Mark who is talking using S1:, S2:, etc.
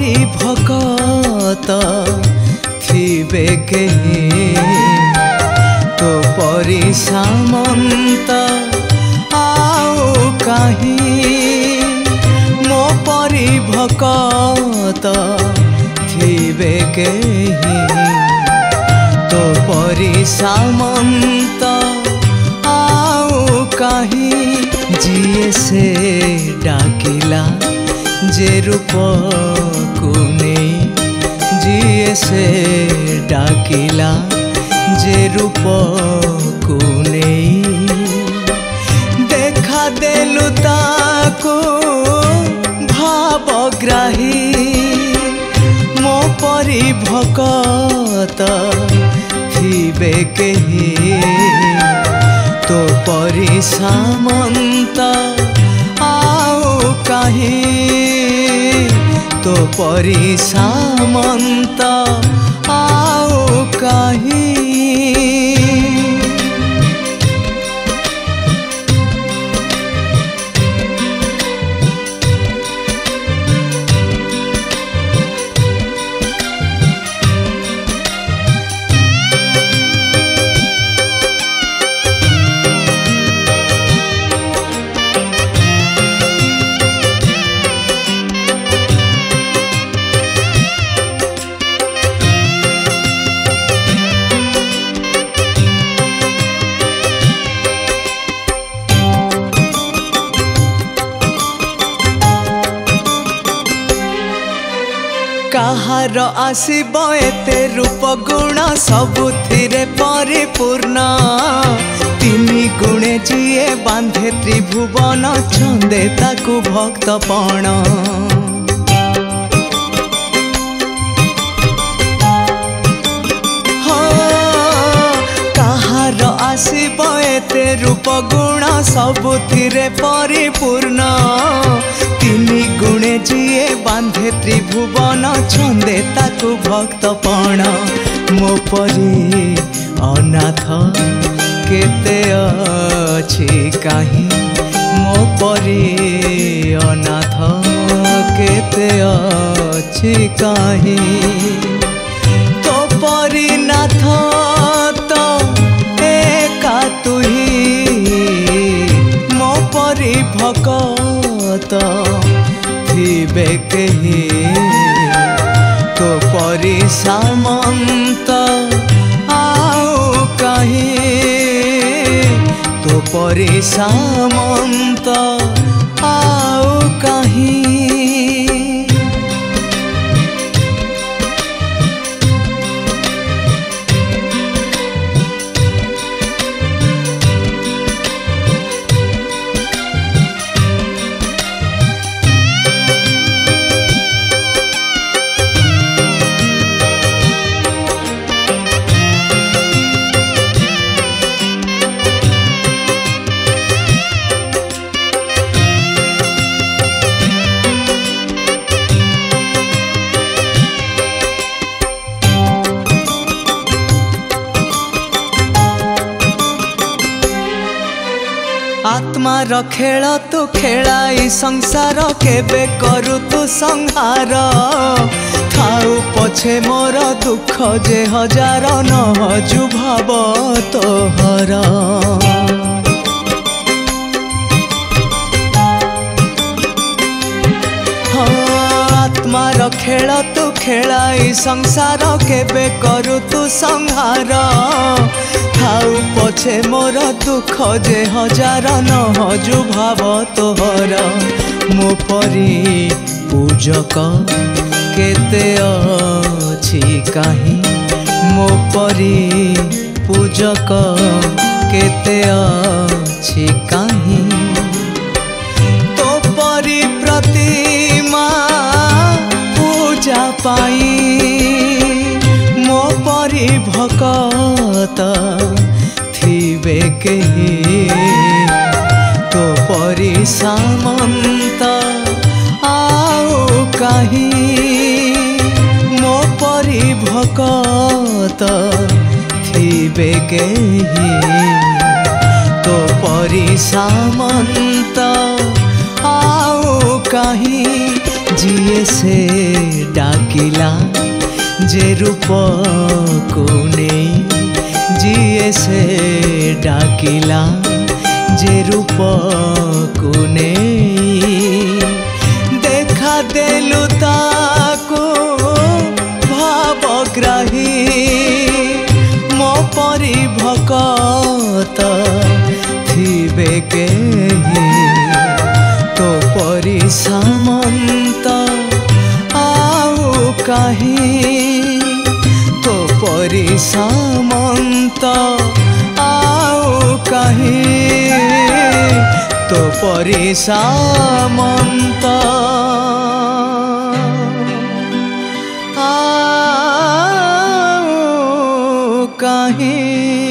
S1: परी भगत थिबे केही तो परी सामंत आउ कहीं मो परी भगत थिबे केही तो परी सामंत आउ कहीं जिए से डाकिला जे रूप को नहीं जिए से डाकिला जे रूप को नहीं देखा देलु ताको भावग्राही मो परी भगत थिबे केही तो परी सामंत आउ कहीं तो परी सामंत आउ कहीं कहार आसीब एते रूप गुण सबुथिरे परिपूर्ण तीन गुणे जिए बांधे त्रिभुवन छंदे ताकु भक्तपण कहार आसीब एते रूप गुण सबुथिरे परिपूर्ण तीन गुणे जिए बांधे त्रिभुवन छंदे ताकु भक्तपण मो परी अनाथ केते अछि काहीं मो परी अनाथ केते अछि काहीं तो परी नाथ तो एका तुही मो परी भगत थिबे केही तो परी सामंत आउ कहीं तो परी सामंत आउ कहीं आत्मा रो खेल तू खेलाई संसार केबे करू तू संहार थाऊ पछे मोर दुख जे हजार न हजु भाव तोहर आत्मा रो खेल तू खेलाई संसार केबे करू तू संहार थाऊ पछे मोर दुख जे हजार न हजु भाव तोहर मो परी पूजक केते अछि काहीं मो परी पूजक केते अछि काहीं तो परी प्रतिमा पूजा पाई मो परी भगत थिबे केही तो परी सामंत आउ कहीं मो परी भगत थिबे केही तो परी सामंत आउ कहीं जिए से डाकिला जे रूप को नहीं, जिए से डाकिला जे रूप को नहीं। देखा देलु ताको भावग्राही मो परी भकत थिबे केही, तो परी सामंत आउ काहीं, तो परी सामंत आउ काहीं, तो परी सामंत आउ काहीं।